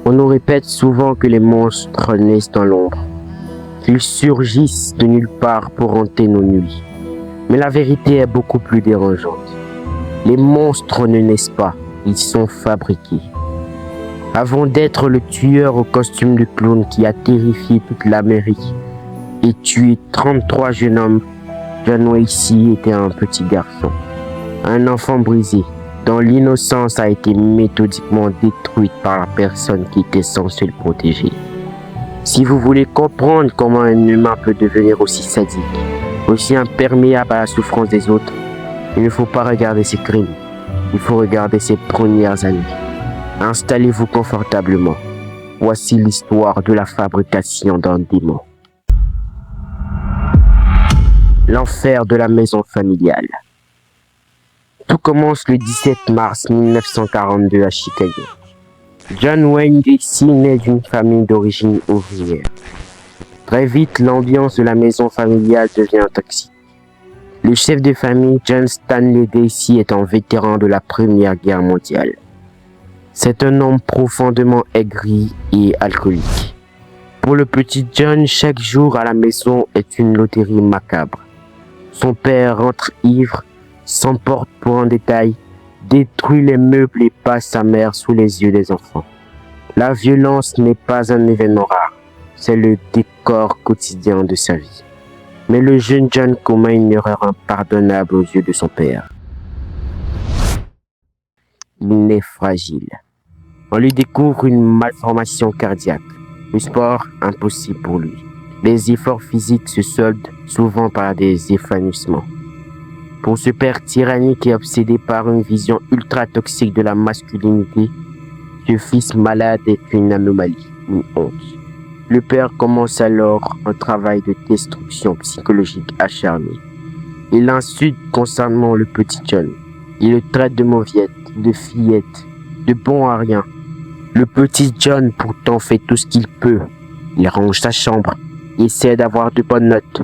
On nous répète souvent que les monstres naissent dans l'ombre, qu'ils surgissent de nulle part pour hanter nos nuits. Mais la vérité est beaucoup plus dérangeante. Les monstres ne naissent pas, ils sont fabriqués. Avant d'être le tueur au costume de clown qui a terrifié toute l'Amérique et tué 33 jeunes hommes, John Wayne Gacy était un petit garçon, un enfant brisé, dont l'innocence a été méthodiquement détruite par la personne qui était censée le protéger. Si vous voulez comprendre comment un humain peut devenir aussi sadique, aussi imperméable à la souffrance des autres, il ne faut pas regarder ses crimes, il faut regarder ses premières années. Installez-vous confortablement. Voici l'histoire de la fabrication d'un démon. L'enfer de la maison familiale. Tout commence le 17 mars 1942 à Chicago. John Wayne Gacy naît d'une famille d'origine ouvrière. Très vite, l'ambiance de la maison familiale devient toxique. Le chef de famille, John Stanley Gacy, est un vétéran de la Première Guerre mondiale. C'est un homme profondément aigri et alcoolique. Pour le petit John, chaque jour à la maison est une loterie macabre. Son père rentre ivre, s'emporte pour un détail, détruit les meubles et passe sa mère sous les yeux des enfants. La violence n'est pas un événement rare, c'est le décor quotidien de sa vie. Mais le jeune John commet une erreur impardonnable aux yeux de son père. Il naît fragile. On lui découvre une malformation cardiaque. Le sport, impossible pour lui. Les efforts physiques se soldent souvent par des évanouissements. Pour ce père tyrannique et obsédé par une vision ultra toxique de la masculinité, ce fils malade est une anomalie, une honte. Le père commence alors un travail de destruction psychologique acharné. Il l'insulte constamment le petit John. Il le traite de mauviette, de fillette, de bon à rien. Le petit John pourtant fait tout ce qu'il peut. Il range sa chambre, il essaie d'avoir de bonnes notes.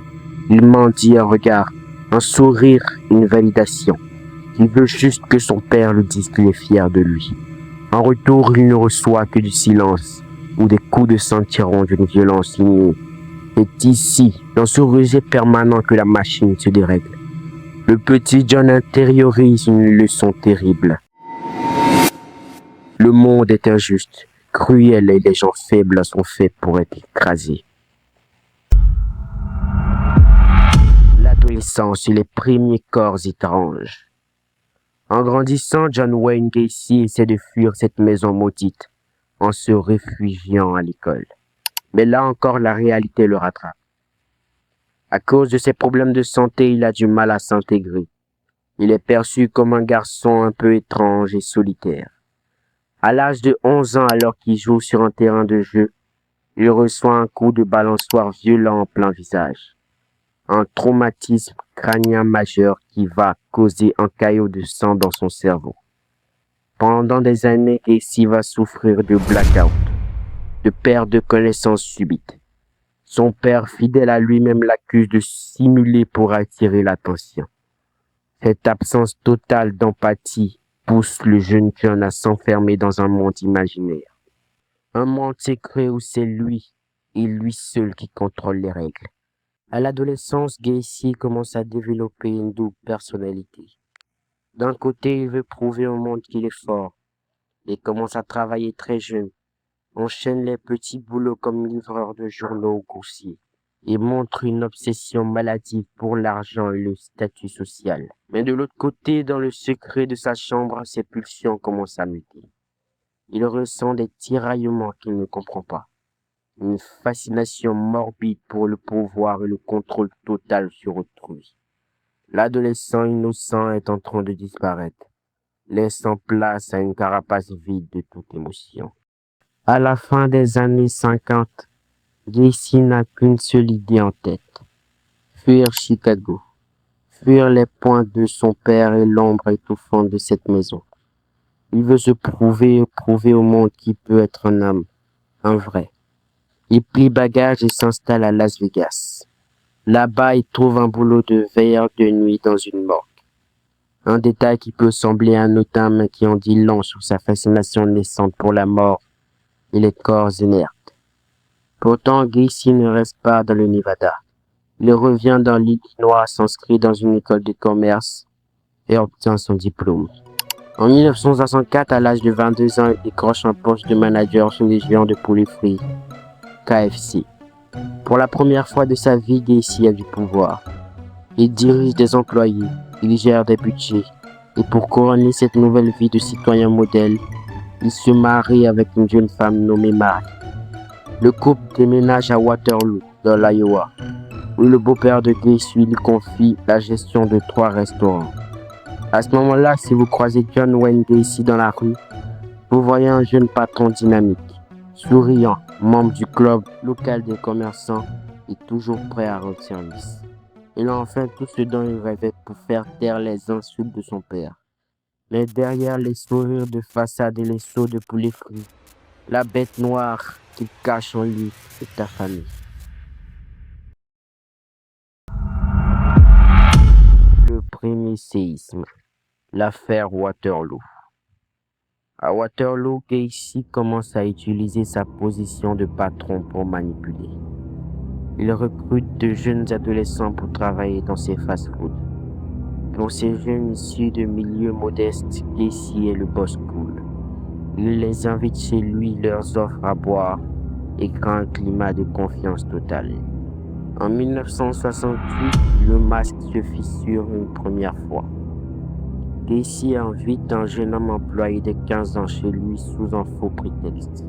Il mendie un regard, un sourire, une validation. Il veut juste que son père lui dise qu'il est fier de lui. En retour, il ne reçoit que du silence ou des coups de ceinturon d'une violence inouïe. C'est ici, dans ce rejet permanent, que la machine se dérègle. Le petit John intériorise une leçon terrible. Le monde est injuste, cruel et les gens faibles sont faits pour être écrasés. L'adolescence et les premiers corps étranges. En grandissant, John Wayne Gacy essaie de fuir cette maison maudite en se réfugiant à l'école. Mais là encore, la réalité le rattrape. À cause de ses problèmes de santé, il a du mal à s'intégrer. Il est perçu comme un garçon un peu étrange et solitaire. À l'âge de 11 ans, alors qu'il joue sur un terrain de jeu, il reçoit un coup de balançoire violent en plein visage. Un traumatisme crânien majeur qui va causer un caillot de sang dans son cerveau. Pendant des années, Gacy va souffrir de blackout, de perte de connaissance subite. Son père, fidèle à lui-même, l'accuse de simuler pour attirer l'attention. Cette absence totale d'empathie pousse le jeune John à s'enfermer dans un monde imaginaire. Un monde secret où c'est lui et lui seul qui contrôle les règles. À l'adolescence, Gacy commence à développer une double personnalité. D'un côté, il veut prouver au monde qu'il est fort. Il commence à travailler très jeune, enchaîne les petits boulots comme livreur de journaux ou coursier, et montre une obsession maladive pour l'argent et le statut social. Mais de l'autre côté, dans le secret de sa chambre, ses pulsions commencent à muter. Il ressent des tiraillements qu'il ne comprend pas. Une fascination morbide pour le pouvoir et le contrôle total sur autrui. L'adolescent innocent est en train de disparaître, laissant place à une carapace vide de toute émotion. À la fin des années 50, Gacy n'a qu'une seule idée en tête. Fuir Chicago. Fuir les pointes de son père et l'ombre étouffante de cette maison. Il veut se prouver au monde qu'il peut être un homme, un vrai. Il plie bagages et s'installe à Las Vegas. Là-bas, il trouve un boulot de veilleur de nuit dans une morgue. Un détail qui peut sembler anodin mais qui en dit long sur sa fascination naissante pour la mort et les corps inertes. Pourtant, Gacy ne reste pas dans le Nevada. Il revient dans l'Illinois, s'inscrit dans une école de commerce et obtient son diplôme. En 1964, à l'âge de 22 ans, il décroche un poste de manager chez les géants de poulet frits, KFC. Pour la première fois de sa vie, Gacy a du pouvoir. Il dirige des employés, il gère des budgets. Et pour couronner cette nouvelle vie de citoyen modèle, il se marie avec une jeune femme nommée Mary. Le couple déménage à Waterloo, dans l'Iowa, où le beau-père de Gacy lui confie la gestion de 3 restaurants. À ce moment-là, si vous croisez John Wayne Gacy dans la rue, vous voyez un jeune patron dynamique, souriant, membre du club local des commerçants et toujours prêt à rendre service. Il a enfin tout ce dont il rêvait pour faire taire les insultes de son père. Mais derrière les sourires de façade et les seaux de poulet frit, la bête noire qu'il cache en lui, c'est ta famille. Le premier séisme, l'affaire Waterloo. À Waterloo, Gacy commence à utiliser sa position de patron pour manipuler. Il recrute de jeunes adolescents pour travailler dans ses fast-foods. Pour ces jeunes issus de milieux modestes, Gacy est le boss cool. Il les invite chez lui, leur offre à boire et crée un climat de confiance totale. En 1968, le masque se fissure une première fois. Gacy invite un jeune homme employé de 15 ans chez lui sous un faux prétexte.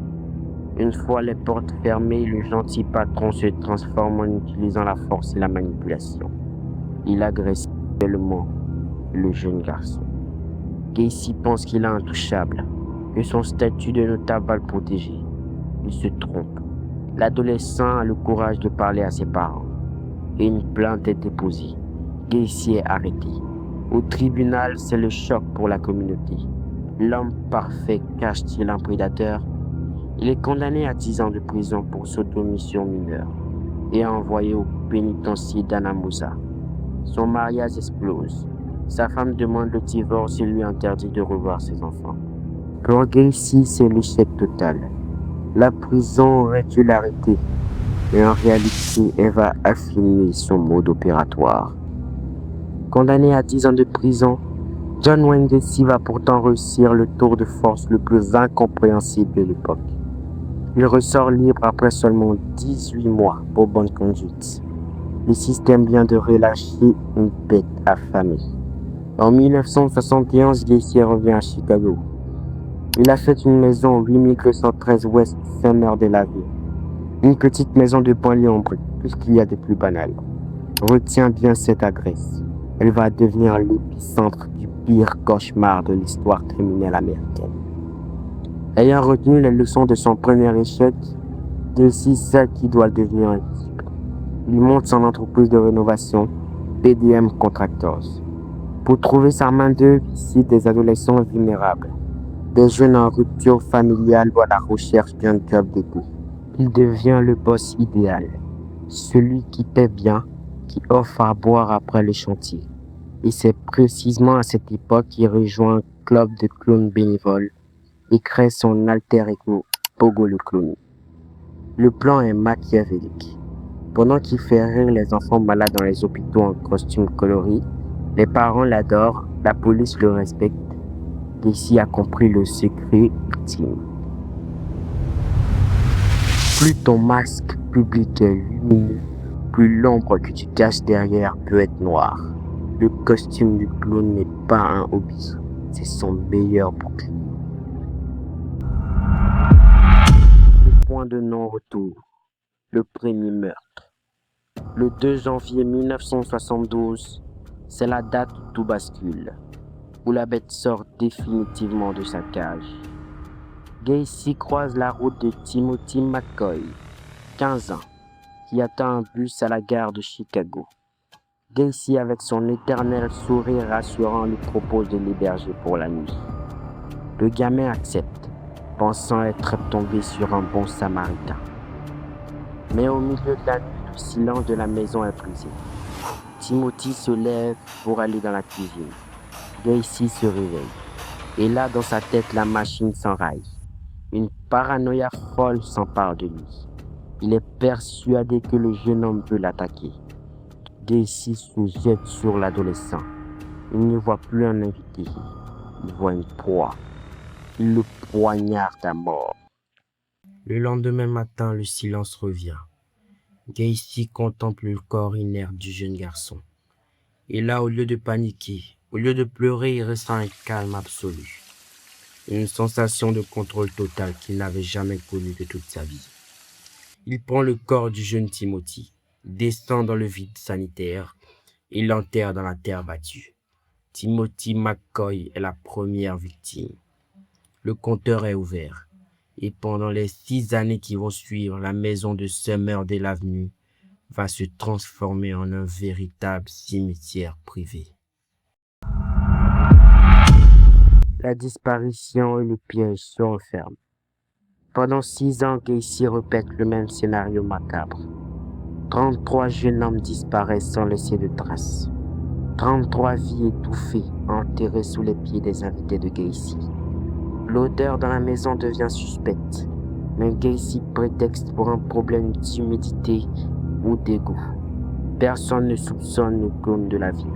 Une fois les portes fermées, le gentil patron se transforme en utilisant la force et la manipulation. Il agresse sexuellement le jeune garçon. Gacy pense qu'il est intouchable, que son statut de notable va le protéger. Il se trompe. L'adolescent a le courage de parler à ses parents. Et une plainte est déposée. Gacy est arrêté. Au tribunal, c'est le choc pour la communauté. L'homme parfait cache-t-il un prédateur? Il est condamné à 10 ans de prison pour sodomie mineure et envoyé au pénitencier d'Anamosa. Son mariage explose. Sa femme demande le divorce et lui interdit de revoir ses enfants. Pour Gacy, c'est l'échec total. La prison aurait dû l'arrêter, mais en réalité, elle va affiner son mode opératoire. Condamné à 10 ans de prison, John Wayne Gacy va pourtant réussir le tour de force le plus incompréhensible de l'époque. Il ressort libre après seulement 18 mois pour bonne conduite. Le système vient de relâcher une bête affamée. En 1971, Gacy revient à Chicago. Il achète une maison au 8213 West Summer de la ville. Une petite maison de banlieue en briques, tout ce qu'il y a de plus banal. Retiens bien cette adresse. Elle va devenir l'épicentre du pire cauchemar de l'histoire criminelle américaine. Ayant retenu les leçons de son premier échec, de celle qui doit le devenir invisible. Il monte son entreprise de rénovation, PDM Contractors, pour trouver sa main-d'œuvre ici des adolescents vulnérables, des jeunes en rupture familiale ou à la recherche d'un job d'été. Il devient le boss idéal, celui qui paie bien, qui offre à boire après le chantier. Et c'est précisément à cette époque qu'il rejoint un club de clowns bénévoles et crée son alter ego, Pogo le clown. Le plan est machiavélique. Pendant qu'il fait rire les enfants malades dans les hôpitaux en costume coloré, les parents l'adorent, la police le respecte. Gacy a compris le secret ultime. Plus ton masque public est lumineux, plus l'ombre que tu caches derrière peut être noire. Le costume du clown n'est pas un hobby, c'est son meilleur bouclier. Le point de non-retour, le premier meurtre. Le 2 janvier 1972, c'est la date où tout bascule, où la bête sort définitivement de sa cage. Gacy croise la route de Timothy McCoy, 15 ans, qui attend un bus à la gare de Chicago. Gacy, avec son éternel sourire rassurant, lui propose de l'héberger pour la nuit. Le gamin accepte, pensant être tombé sur un bon samaritain. Mais au milieu de la nuit, le silence de la maison est brisé. Timothy se lève pour aller dans la cuisine. Gacy se réveille. Et là, dans sa tête, la machine s'enraye. Une paranoïa folle s'empare de lui. Il est persuadé que le jeune homme veut l'attaquer. Gacy se jette sur l'adolescent. Il ne voit plus un invité. Il voit une proie. Il le poignarde à mort. Le lendemain matin, le silence revient. Gacy contemple le corps inerte du jeune garçon. Et là, au lieu de paniquer, au lieu de pleurer, il ressent un calme absolu. Une sensation de contrôle total qu'il n'avait jamais connue de toute sa vie. Il prend le corps du jeune Timothy, descend dans le vide sanitaire et l'enterre dans la terre battue. Timothy McCoy est la première victime. Le compteur est ouvert. Et pendant les 6 années qui vont suivre, la maison de Summerdale Avenue va se transformer en un véritable cimetière privé. La disparition et le piège se referment. Pendant 6 ans, Gacy répète le même scénario macabre. 33 jeunes hommes disparaissent sans laisser de traces. 33 vies étouffées, enterrées sous les pieds des invités de Gacy. L'odeur dans la maison devient suspecte, mais Gacy prétexte pour un problème d'humidité ou d'égout. Personne ne soupçonne le clown de la ville.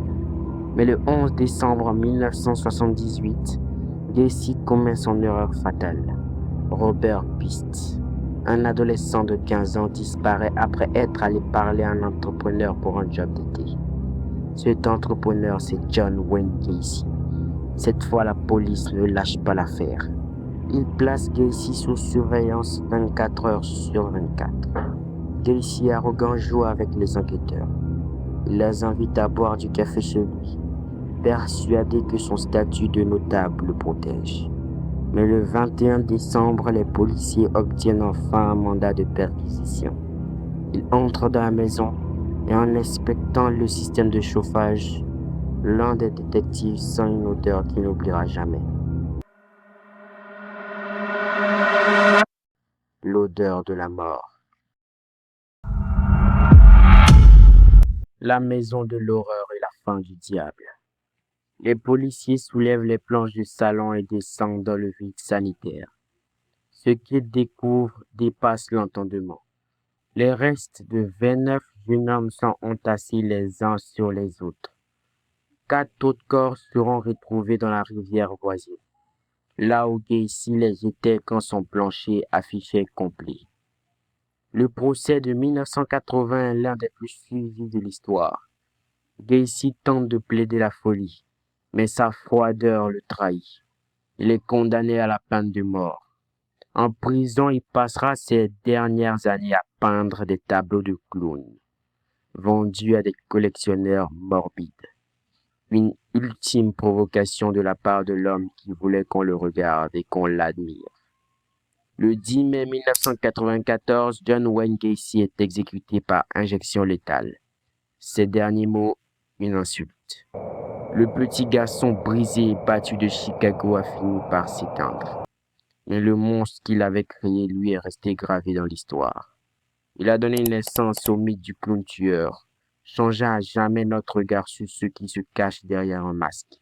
Mais le 11 décembre 1978, Gacy commet son erreur fatale. Robert Pist, un adolescent de 15 ans, disparaît après être allé parler à un entrepreneur pour un job d'été. Cet entrepreneur, c'est John Wayne Gacy. Cette fois, la police ne lâche pas l'affaire. Il place Gacy sous surveillance 24 heures sur 24. Gacy, arrogant, joue avec les enquêteurs. Il les invite à boire du café chez lui, persuadé que son statut de notable le protège. Mais le 21 décembre, les policiers obtiennent enfin un mandat de perquisition. Ils entrent dans la maison et en inspectant le système de chauffage, l'un des détectives sent une odeur qu'il n'oubliera jamais. L'odeur de la mort. La maison de l'horreur et la fin du diable. Les policiers soulèvent les planches du salon et descendent dans le vide sanitaire. Ce qu'ils découvrent dépasse l'entendement. Les restes de 29 jeunes hommes sont entassés les uns sur les autres. 4 autres corps seront retrouvés dans la rivière voisine, là où Gacy les jetait quand son plancher affichait complet. Le procès de 1980 est l'un des plus suivis de l'histoire. Gacy tente de plaider la folie, mais sa froideur le trahit. Il est condamné à la peine de mort. En prison, il passera ses dernières années à peindre des tableaux de clowns, vendus à des collectionneurs morbides. Une ultime provocation de la part de l'homme qui voulait qu'on le regarde et qu'on l'admire. Le 10 mai 1994, John Wayne Gacy est exécuté par injection létale. Ses derniers mots, une insulte. Le petit garçon brisé et battu de Chicago a fini par s'éteindre. Mais le monstre qu'il avait créé, lui, est resté gravé dans l'histoire. Il a donné naissance au mythe du clown tueur, changea à jamais notre regard sur ceux qui se cachent derrière un masque.